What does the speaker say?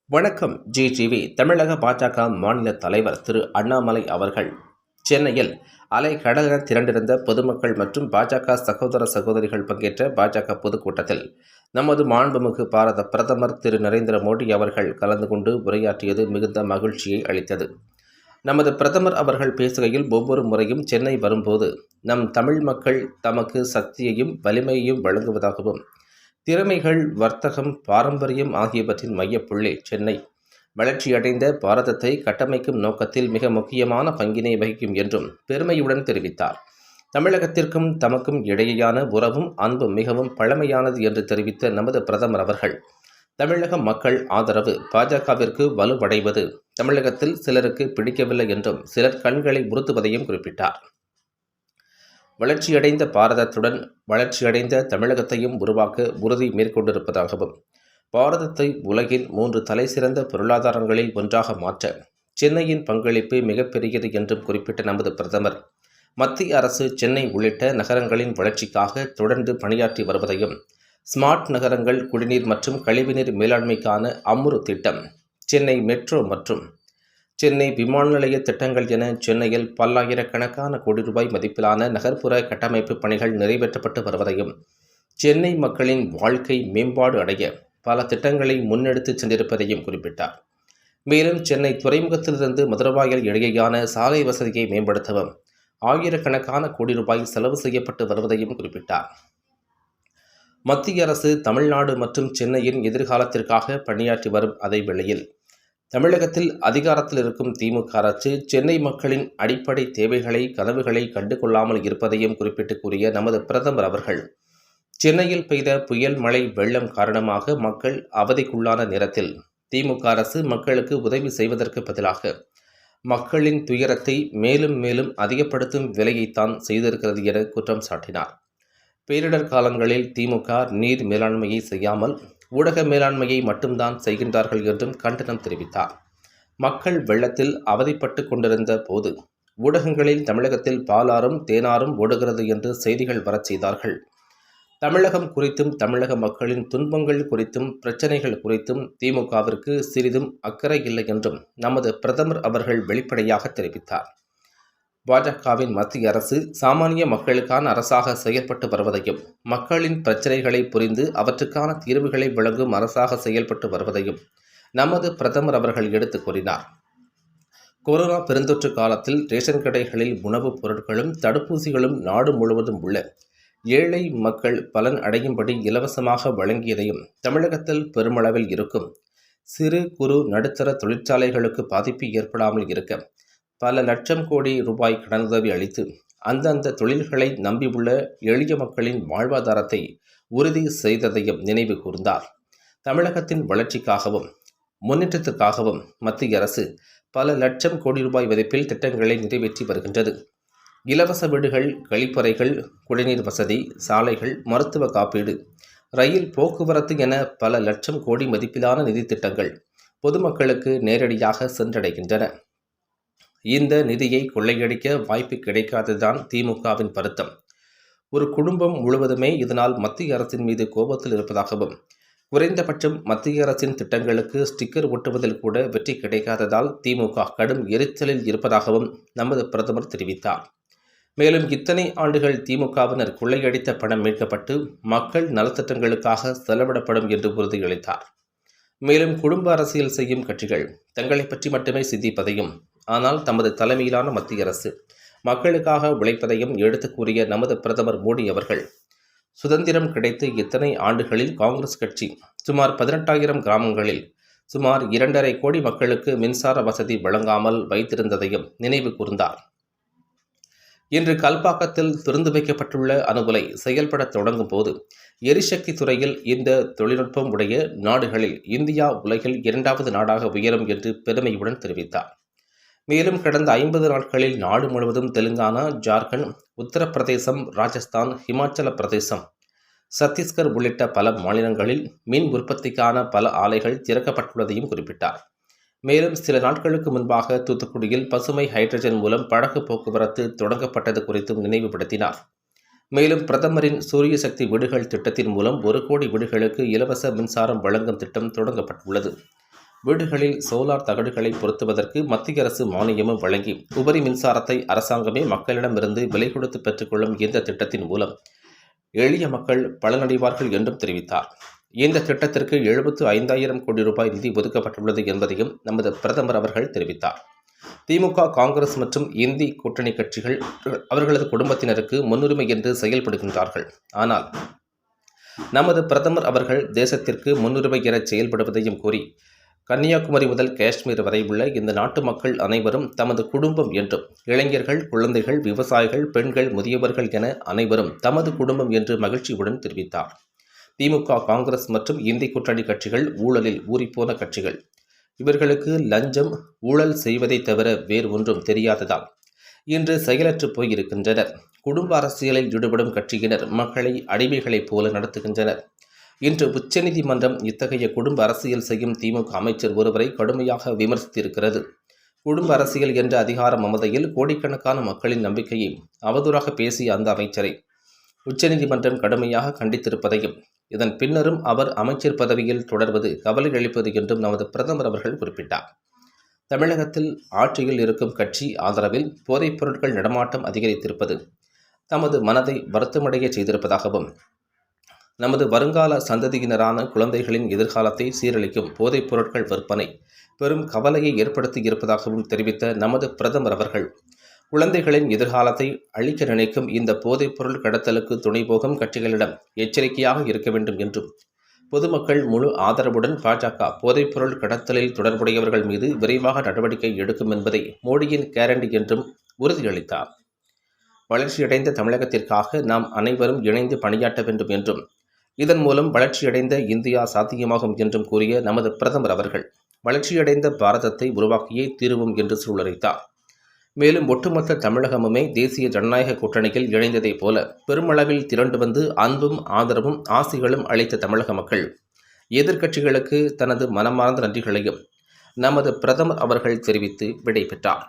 வணக்கம். ஜிடிவி தமிழக பாஜக மாநில தலைவர் திரு அண்ணாமலை அவர்கள் சென்னையில் அலைக்கடலென திரண்டிருந்த பொதுமக்கள் மற்றும் பாஜக சகோதர சகோதரிகள் பங்கேற்ற பாஜக பொதுக்கூட்டத்தில் நமது மாண்புமிகு பாரத பிரதமர் திரு நரேந்திர மோடி அவர்கள் கலந்து கொண்டு உரையாற்றியது மிகுந்த மகிழ்ச்சியை அளித்தது. நமது பிரதமர் அவர்கள் பேசுகையில், ஒவ்வொரு முறையும் சென்னை வரும்போது நம் தமிழ் மக்கள் தமக்கு சக்தியையும் வலிமையையும் வழங்குவதாகவும், திறமைகள், வர்த்தகம், பாரம்பரியம் ஆகியவற்றின் மையப்புள்ளி சென்னை வளர்ச்சியடைந்த பாரதத்தை கட்டமைக்கும் நோக்கத்தில் மிக முக்கியமான பங்கினை வகிக்கும் என்றும் பெருமையுடன் தெரிவித்தார். தமிழகத்திற்கும் தமக்கும் இடையேயான உறவும் அன்பும் மிகவும் பழமையானது என்று தெரிவித்த நமது பிரதமர் அவர்கள், தமிழக மக்கள் ஆதரவு பாஜகவிற்கு வலுவடைவது தமிழகத்தில் சிலருக்கு பிடிக்கவில்லை என்றும், சிலர் கண்களை உறுத்துவதையும் குறிப்பிட்டார். வளர்ச்சியடைந்த பாரதத்துடன் வளர்ச்சியடைந்த தமிழகத்தையும் உருவாக்க உறுதி மேற்கொண்டிருப்பதாகவும், பாரதத்தை உலகின் 3 தலைசிறந்த பொருளாதாரங்களில் ஒன்றாக மாற்ற சென்னையின் பங்களிப்பு மிகப்பெரியது என்றும் குறிப்பிட்ட நமது பிரதமர், மத்திய அரசு சென்னை உள்ளிட்ட நகரங்களின் வளர்ச்சிக்காக தொடர்ந்து பணியாற்றி வருவதையும், ஸ்மார்ட் நகரங்கள், குடிநீர் மற்றும் கழிவுநீர் மேலாண்மைக்கான அம்ரு திட்டம், சென்னை மெட்ரோ மற்றும் சென்னை விமான நிலைய திட்டங்கள் என சென்னையில் பல்லாயிரக்கணக்கான கோடி ரூபாய் மதிப்பிலான நகர்ப்புற கட்டமைப்பு பணிகள் நிறைவேற்றப்பட்டு வருவதையும், சென்னை மக்களின் வாழ்க்கை மேம்பாடு அடைய பல திட்டங்களை முன்னெடுத்துச் சென்றிருப்பதையும் குறிப்பிட்டார். மேலும் சென்னை துறைமுகத்திலிருந்து மதுரவாயல் இடையேயான சாலை வசதியை மேம்படுத்தவும் ஆயிரக்கணக்கான கோடி ரூபாய் செலவு செய்யப்பட்டு வருவதையும் குறிப்பிட்டார். மத்திய அரசு தமிழ்நாடு மற்றும் சென்னையின் எதிர்காலத்திற்காக பணியாற்றி வரும் அதே வேளையில், தமிழகத்தில் அதிகாரத்தில் இருக்கும் திமுக அரசு சென்னை மக்களின் அடிப்படை தேவைகளை, கனவுகளை கண்டு கொள்ளாமல் இருப்பதையும் குறிப்பிட்டு கூறிய நமது பிரதமர் அவர்கள், சென்னையில் பெய்த புயல் மழை வெள்ளம் காரணமாக மக்கள் அவதிக்குள்ளான நேரத்தில் திமுக அரசு மக்களுக்கு உதவி செய்வதற்கு பதிலாக மக்களின் துயரத்தை மேலும் மேலும் அதிகப்படுத்தும் வேலையைத்தான் செய்திருக்கிறது என குற்றம் சாட்டினார். பேரிடர் காலங்களில் திமுக நீர் மேலாண்மையை செய்யாமல் ஊடக மேலாண்மையை மட்டும்தான் செய்கின்றார்கள் என்றும் கண்டனம் தெரிவித்தார். மக்கள் வெள்ளத்தில் அவதிப்பட்டு கொண்டிருந்த போது ஊடகங்களில் தமிழகத்தில் பாலாறும் தேனாரும் ஓடுகிறது என்று செய்திகள் வரச் செய்தார்கள். தமிழகம் குறித்தும், தமிழக மக்களின் துன்பங்கள் குறித்தும், பிரச்சனைகள் குறித்தும் திமுகவிற்கு சிறிதும் அக்கறை இல்லை என்றும் நமது பிரதமர் அவர்கள் வெளிப்படையாக தெரிவித்தார். பாஜகவின் மத்திய அரசு சாமானிய மக்களுக்கான அரசாக செயல்பட்டு வருவதையும், மக்களின் பிரச்சனைகளை புரிந்து அவற்றுக்கான தீர்வுகளை வழங்கும் அரசாக செயல்பட்டு வருவதையும் நமது பிரதமர் அவர்கள் எடுத்துக் கூறினார். கொரோனா பெருந்தொற்று காலத்தில் ரேஷன் கடைகளில் உணவுப் பொருட்களும் தடுப்பூசிகளும் நாடு முழுவதும் உள்ள ஏழை மக்கள் பலன் அடையும்படி இலவசமாக வழங்கியதையும், தமிழகத்தில் பெருமளவில் இருக்கும் சிறு குறு நடுத்தர தொழிற்சாலைகளுக்கு பாதிப்பு ஏற்படாமல் இருக்க பல லட்சம் கோடி ரூபாய் கடனுதவி அளித்து அந்தந்த தொழில்களை நம்பியுள்ள எளிய மக்களின் வாழ்வாதாரத்தை உறுதி செய்ததையும் நினைவு கூர்ந்தார். தமிழகத்தின் வளர்ச்சிக்காகவும் முன்னேற்றத்திற்காகவும் மத்திய அரசு பல லட்சம் கோடி ரூபாய் மதிப்பில் திட்டங்களை நிறைவேற்றி வருகின்றது. இலவச வீடுகள், கழிப்பறைகள், குடிநீர் வசதி, சாலைகள், மருத்துவ காப்பீடு, ரயில் போக்குவரத்து என பல லட்சம் கோடி மதிப்பிலான நிதி திட்டங்கள் பொதுமக்களுக்கு நேரடியாக சென்றடைகின்றன. இந்த நிதியை கொள்ளையடிக்க வாய்ப்பு கிடைக்காததுதான் திமுகவின் வருத்தம். ஒரு குடும்பம் முழுவதுமே இதனால் மத்திய அரசின் மீது கோபத்தில் இருப்பதாகவும், குறைந்தபட்சம் மத்திய அரசின் திட்டங்களுக்கு ஸ்டிக்கர் ஒட்டுவதில் கூட வெற்றி கிடைக்காததால் திமுக கடும் எரிச்சலில் இருப்பதாகவும் நமது பிரதமர் தெரிவித்தார். மேலும் இத்தனை ஆண்டுகள் திமுகவினர் கொள்ளையடித்த பணம் மீட்கப்பட்டு மக்கள் நலத்திட்டங்களுக்காக செலவிடப்படும் என்று உறுதியளித்தார். மேலும் குடும்ப அரசியல் செய்யும் கட்சிகள் தங்களை பற்றி மட்டுமே சிந்திப்பதையும், ஆனால் தமது தலைமையிலான மத்திய அரசு மக்களுக்காக உழைப்பதையும் எடுத்து கூறிய நமது பிரதமர் மோடி அவர்கள், சுதந்திரம் கிடைத்து இத்தனை ஆண்டுகளில் காங்கிரஸ் கட்சி சுமார் 18,000 கிராமங்களில் சுமார் 2.5 கோடி மக்களுக்கு மின்சார வசதி வழங்காமல் வைத்திருந்ததையும் நினைவு கூர்ந்தார். இன்று கல்பாக்கத்தில் திறந்து வைக்கப்பட்டுள்ள அணுகுலை செயல்பட தொடங்கும் போது எரிசக்தி துறையில் இந்த தொழில்நுட்பம் உடைய நாடுகளில் இந்தியா உலகில் 2வது நாடாக உயரும் என்று பெருமையுடன் தெரிவித்தார். மேலும் கடந்த 50 நாட்களில் நாடு முழுவதும் தெலுங்கானா, ஜார்க்கண்ட், உத்தரப்பிரதேசம், ராஜஸ்தான், இமாச்சல பிரதேசம், சத்தீஸ்கர் உள்ளிட்ட பல மாநிலங்களில் மின் உற்பத்திக்கான பல ஆலைகள் திறக்கப்பட்டுள்ளதையும் குறிப்பிட்டார். மேலும் சில நாட்களுக்கு முன்பாக தூத்துக்குடியில் பசுமை ஹைட்ரஜன் மூலம் படகு போக்குவரத்து தொடங்கப்பட்டது குறித்தும் நினைவுபடுத்தினார். மேலும் பிரதமரின் சூரிய சக்தி வீடுகள் திட்டத்தின் மூலம் 1 கோடி வீடுகளுக்கு இலவச மின்சாரம் வழங்கும் திட்டம் தொடங்கப்பட்டுள்ளது. வீடுகளில் சோலார் தகடுகளை பொருத்துவதற்கு மத்திய அரசு மானியமும் வழங்கி உபரி மின்சாரத்தை அரசாங்கமே மக்களிடமிருந்து விலை கொடுத்து பெற்றுக்கொள்ளும் இந்த திட்டத்தின் மூலம் எளிய மக்கள் பலனடைவார்கள் என்றும் தெரிவித்தார். இந்த திட்டத்திற்கு 75,000 கோடி ரூபாய் நிதி ஒதுக்கப்பட்டுள்ளது என்பதையும் நமது பிரதமர் அவர்கள் தெரிவித்தார். திமுக, காங்கிரஸ் மற்றும் இந்தி கூட்டணி கட்சிகள் அவர்களது குடும்பத்தினருக்கு முன்னுரிமை என்று செயல்படுகின்றார்கள். ஆனால் நமது பிரதமர் அவர்கள் தேசத்திற்கு முன்னுரிமை என செயல்படுவதையும் கூறி, கன்னியாகுமரி முதல் காஷ்மீர் வரை உள்ள இந்த நாட்டு மக்கள் அனைவரும் தமது குடும்பம் என்றும், இளைஞர்கள், குழந்தைகள், விவசாயிகள், பெண்கள், முதியவர்கள் என அனைவரும் தமது குடும்பம் என்று மகிழ்ச்சியுடன் தெரிவித்தார். திமுக, காங்கிரஸ் மற்றும் இந்தி கூட்டணி கட்சிகள் ஊழலில் ஊறிப்போன கட்சிகள். இவர்களுக்கு லஞ்சம், ஊழல் செய்வதை தவிர வேறு ஒன்றும் தெரியாததால் இன்று செயலற்று போயிருக்கின்றனர். குடும்ப அரசியலில் ஈடுபடும் கட்சியினர் மக்களை அடிமைகளைப் போல நடத்துகின்றனர். இன்று உச்சநீதிமன்றம் இத்தகைய குடும்ப அரசியல் செய்யும் திமுக அமைச்சர் ஒருவரை கடுமையாக விமர்சித்திருக்கிறது. குடும்ப அரசியல் என்ற அதிகார மமதையில் கோடிக்கணக்கான மக்களின் நம்பிக்கையை அவதூறாக பேசிய அந்த அமைச்சரை உச்சநீதிமன்றம் கடுமையாக கண்டித்திருப்பதையும், இதன் பின்னரும் அவர் அமைச்சர் பதவியில் தொடர்வது கவலை அளிப்பது என்றும் நமது பிரதமர் அவர்கள் குறிப்பிட்டார். தமிழகத்தில் ஆட்சியில் இருக்கும் கட்சி ஆதரவில் போதைப் பொருட்கள் நடமாட்டம் அதிகரித்திருப்பது தமது மனதை வருத்தமடைய செய்திருப்பதாகவும், நமது வருங்கால சந்ததியினரான குழந்தைகளின் எதிர்காலத்தை சீரழிக்கும் போதைப் பொருட்கள் விற்பனை பெரும் கவலையை ஏற்படுத்தி இருப்பதாகவும் தெரிவித்த நமது பிரதமர் அவர்கள், குழந்தைகளின் எதிர்காலத்தை அழிக்க நினைக்கும் இந்த போதைப் பொருள் கடத்தலுக்கு துணை போகும் கட்சிகளிடம் எச்சரிக்கையாக இருக்க வேண்டும் என்றும், பொதுமக்கள் முழு ஆதரவுடன் பாஜக போதைப்பொருள் கடத்தலில் தொடர்புடையவர்கள் மீது விரைவாக நடவடிக்கை எடுக்கும் என்பதை மோடியின் கேரண்டி என்றும் உறுதியளித்தார். வளர்ச்சியடைந்த தமிழகத்திற்காக நாம் அனைவரும் இணைந்து பணியாற்ற வேண்டும் என்றும், இதன் மூலம் வளர்ச்சியடைந்த இந்தியா சாத்தியமாகும் என்றும் கூறிய நமது பிரதமர் அவர்கள், வளர்ச்சியடைந்த பாரதத்தை உருவாக்கியே தீருவோம் என்று சூளுரைத்தார். மேலும் ஒட்டுமொத்த தமிழகமுமே தேசிய ஜனநாயக கூட்டணியில் இணைந்ததைப் போல பெருமளவில் திரண்டு வந்து அன்பும் ஆதரவும் ஆசிகளும் அளித்த தமிழக மக்கள் எதிர்க்கட்சிகளுக்கு தனது மனமார்ந்த நன்றிகளையும் நமது பிரதமர் அவர்கள் தெரிவித்து விடை பெற்றார்.